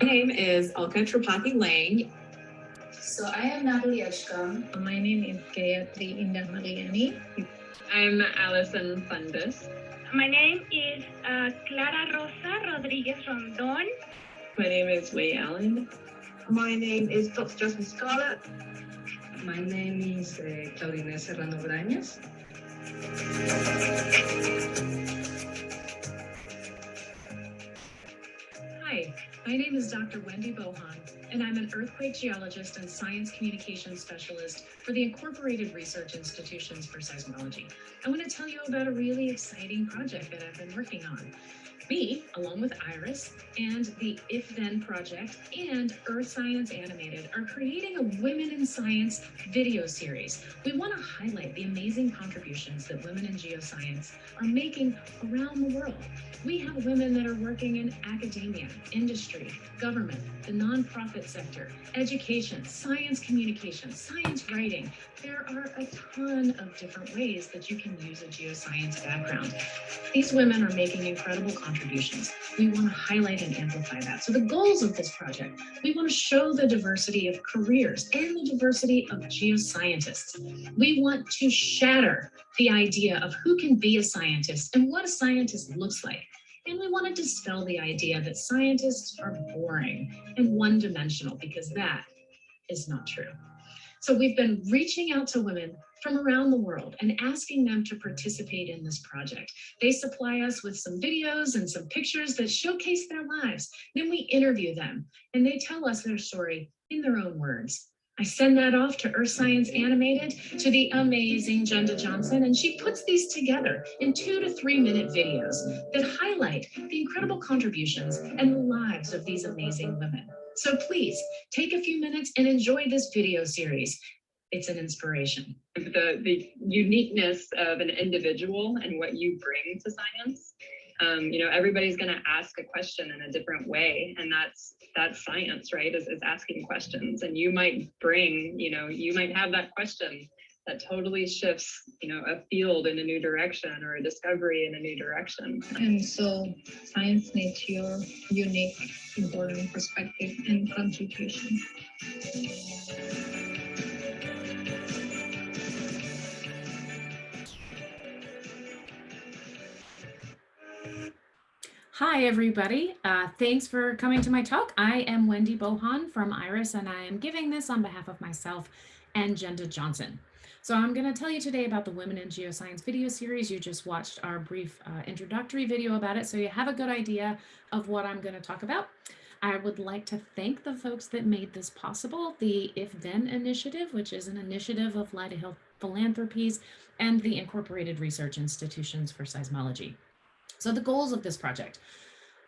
My name is Olga Tripathi Lang. So I am Natalie Ashkam. My name is Gayatri Indamaliani. I'm Alison Fundus. My name is Clara Rosa Rodriguez Rondon. My name is Wei Allen. My name is Dr. Jasmine Scarlett. My name is Claudine Serrano Brañas. Hi, my name is Dr. Wendy Bohon, and I'm an earthquake geologist and science communication specialist for the Incorporated Research Institutions for Seismology. I want to tell you about a really exciting project that I've been working on. We, along with IRIS and the If Then Project and Earth Science Animated, are creating a Women in Science video series. We want to highlight the amazing contributions that women in geoscience are making around the world. We have women that are working in academia, industry, government, the nonprofit sector, education, science communication, science writing. There are a ton of different ways that you can use a geoscience background. These women are making incredible contributions. We want to highlight and amplify that. So the goals of this project, we want to show the diversity of careers and the diversity of geoscientists. We want to shatter the idea of who can be a scientist and what a scientist looks like. And we want to dispel the idea that scientists are boring and one-dimensional, because that is not true. So we've been reaching out to women from around the world and asking them to participate in this project. They supply us with some videos and some pictures that showcase their lives. Then we interview them and they tell us their story in their own words. I send that off to Earth Science Animated, to the amazing Jenda Johnson, and she puts these together in 2 to 3 minute videos that highlight the incredible contributions and the lives of these amazing women. So please take a few minutes and enjoy this video series. It's an inspiration. The uniqueness of an individual and what you bring to science. Everybody's going to ask a question in a different way, and that's science, right? Is asking questions, and you might bring, you might have that question that totally shifts, a field in a new direction or a discovery in a new direction. And so science needs your unique, important perspective and contribution. Hi, everybody. Thanks for coming to my talk. I am Wendy Bohon from IRIS, and I am giving this on behalf of myself and Jenda Johnson. So I'm going to tell you today about the Women in Geoscience video series. You just watched our brief introductory video about it, so you have a good idea of what I'm going to talk about. I would like to thank the folks that made this possible, the If Then Initiative, which is an initiative of Lyda Hill Philanthropies, and the Incorporated Research Institutions for Seismology. So the goals of this project.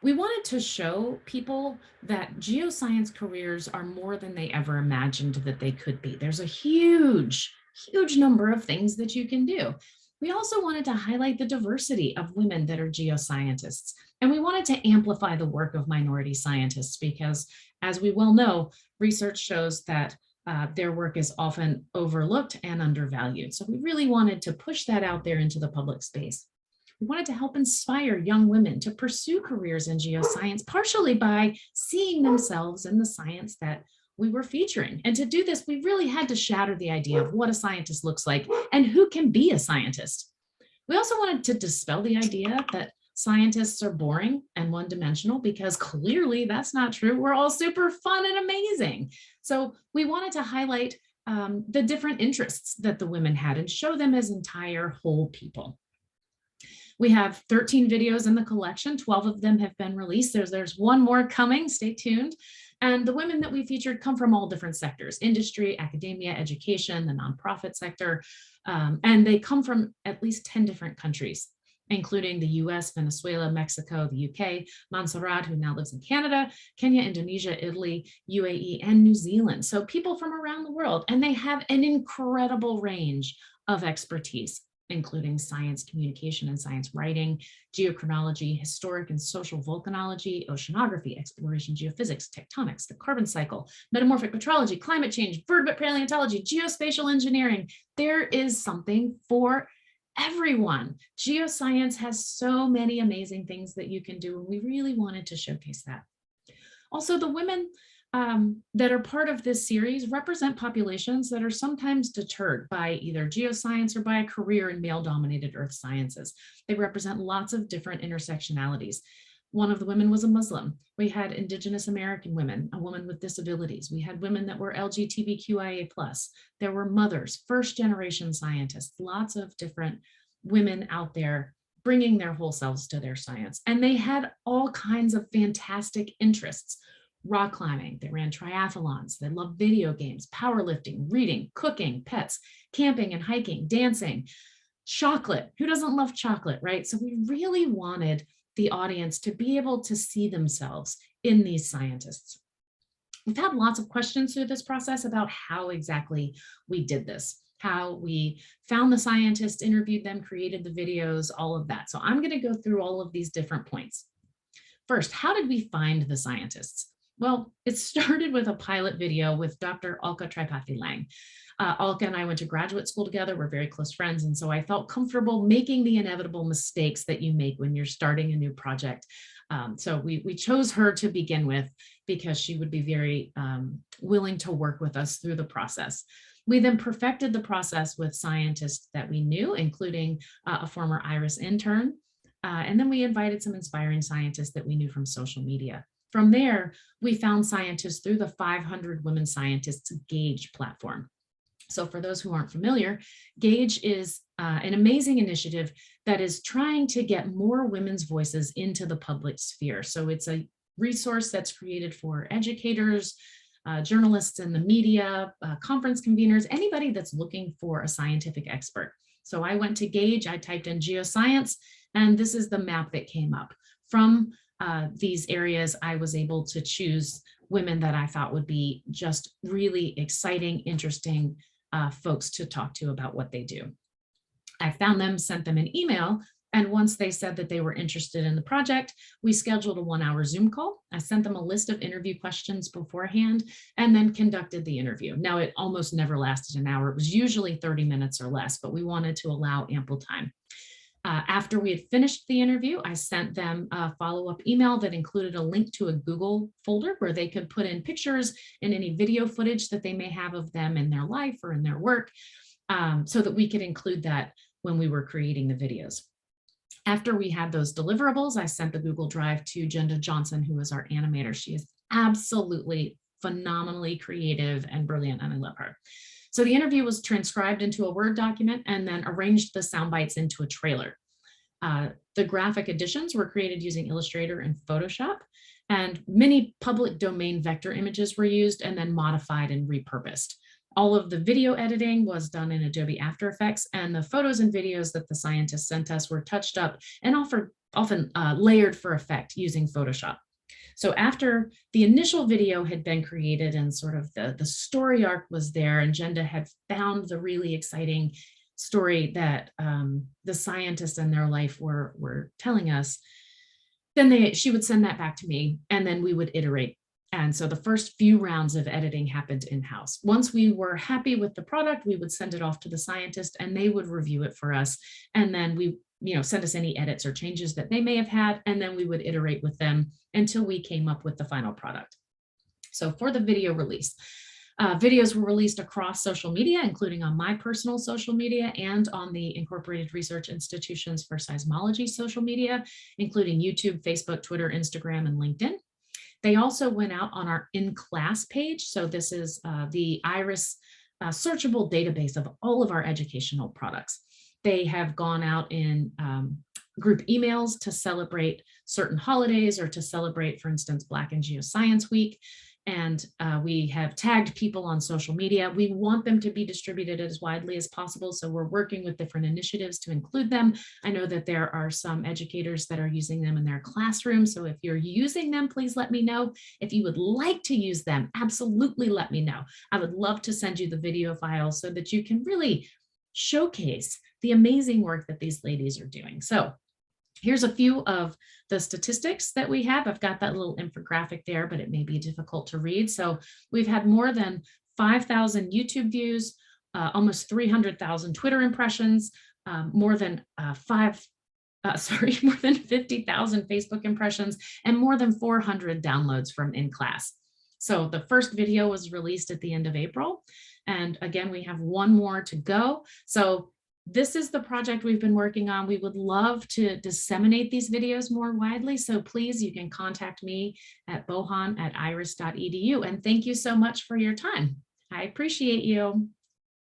We wanted to show people that geoscience careers are more than they ever imagined that they could be. There's a huge number of things that you can do. We also wanted to highlight the diversity of women that are geoscientists. And we wanted to amplify the work of minority scientists because, as we well know, research shows that their work is often overlooked and undervalued. So we really wanted to push that out there into the public space. We wanted to help inspire young women to pursue careers in geoscience, partially by seeing themselves in the science that we were featuring. And to do this, we really had to shatter the idea of what a scientist looks like and who can be a scientist. We also wanted to dispel the idea that scientists are boring and one-dimensional, because clearly that's not true. We're all super fun and amazing. So we wanted to highlight the different interests that the women had and show them as entire whole people. We have 13 videos in the collection. 12 of them have been released. There's one more coming. Stay tuned. And the women that we featured come from all different sectors: industry, academia, education, the nonprofit sector. And they come from at least 10 different countries, including the US, Venezuela, Mexico, the UK, Montserrat, who now lives in Canada, Kenya, Indonesia, Italy, UAE, and New Zealand. So people from around the world, and they have an incredible range of expertise, including science communication and science writing, geochronology, historic and social volcanology, oceanography, exploration geophysics, tectonics, the carbon cycle, metamorphic petrology, climate change, vertebrate paleontology, geospatial engineering. There is something for everyone. Geoscience has so many amazing things that you can do, and we really wanted to showcase that. Also, the women that are part of this series represent populations that are sometimes deterred by either geoscience or by a career in male-dominated earth sciences. They represent lots of different intersectionalities. One of the women was a Muslim. We had Indigenous American women, a woman with disabilities. We had women that were LGBTQIA+. There were mothers, first-generation scientists, lots of different women out there bringing their whole selves to their science. And they had all kinds of fantastic interests. Rock climbing, they ran triathlons, they loved video games, powerlifting, reading, cooking, pets, camping and hiking, dancing, chocolate. Who doesn't love chocolate, right? So we really wanted the audience to be able to see themselves in these scientists. We've had lots of questions through this process about how exactly we did this, how we found the scientists, interviewed them, created the videos, all of that. So I'm going to go through all of these different points. First, how did we find the scientists? Well, it started with a pilot video with Dr. Alka Tripathi-Lang. Alka and I went to graduate school together. We're very close friends. And so I felt comfortable making the inevitable mistakes that you make when you're starting a new project. So we chose her to begin with because she would be very willing to work with us through the process. We then perfected the process with scientists that we knew, including a former IRIS intern. And then we invited some inspiring scientists that we knew from social media. From there, we found scientists through the 500 Women Scientists Gauge platform. So for those who aren't familiar, Gauge is an amazing initiative that is trying to get more women's voices into the public sphere. So it's a resource that's created for educators, journalists in the media, conference conveners, anybody that's looking for a scientific expert. So I went to Gauge, I typed in geoscience, and this is the map that came up. From these areas, I was able to choose women that I thought would be just really exciting, interesting folks to talk to about what they do. I found them, sent them an email, and once they said that they were interested in the project, we scheduled a 1-hour Zoom call. I sent them a list of interview questions beforehand and then conducted the interview. Now, it almost never lasted an hour. It was usually 30 minutes or less, but we wanted to allow ample time. After we had finished the interview, I sent them a follow-up email that included a link to a Google folder where they could put in pictures and any video footage that they may have of them in their life or in their work, so that we could include that when we were creating the videos. After we had those deliverables, I sent the Google Drive to Jenda Johnson, who is our animator. She is absolutely phenomenally creative and brilliant, and I love her. So the interview was transcribed into a Word document and then arranged the sound bites into a trailer. The graphic additions were created using Illustrator and Photoshop, and many public domain vector images were used and then modified and repurposed. All of the video editing was done in Adobe After Effects, and the photos and videos that the scientists sent us were touched up and often layered for effect using Photoshop. So after the initial video had been created and sort of the story arc was there, and Jenda had found the really exciting story that the scientists and their life were telling us, then she would send that back to me, and then we would iterate. And so the first few rounds of editing happened in-house. Once we were happy with the product, we would send it off to the scientist and they would review it for us. And then we, send us any edits or changes that they may have had, and then we would iterate with them until we came up with the final product. So for the video release, videos were released across social media, including on my personal social media and on the Incorporated Research Institutions for Seismology social media, including YouTube, Facebook, Twitter, Instagram, and LinkedIn. They also went out on our in-class page. So this is the IRIS searchable database of all of our educational products. They have gone out in group emails to celebrate certain holidays or to celebrate, for instance, Black and Geoscience Week. And we have tagged people on social media. We want them to be distributed as widely as possible. So we're working with different initiatives to include them. I know that there are some educators that are using them in their classrooms. So if you're using them, please let me know. If you would like to use them, absolutely let me know. I would love to send you the video files so that you can really showcase the amazing work that these ladies are doing. So here's a few of the statistics that we have. I've got that little infographic there, but it may be difficult to read. So we've had more than 5,000 YouTube views, almost 300,000 Twitter impressions, more than more than 50,000 Facebook impressions and more than 400 downloads from in class. So the first video was released at the end of April. And again, we have one more to go. So this is the project we've been working on. We would love to disseminate these videos more widely. So please, you can contact me at bohon@iris.edu. And thank you so much for your time. I appreciate you.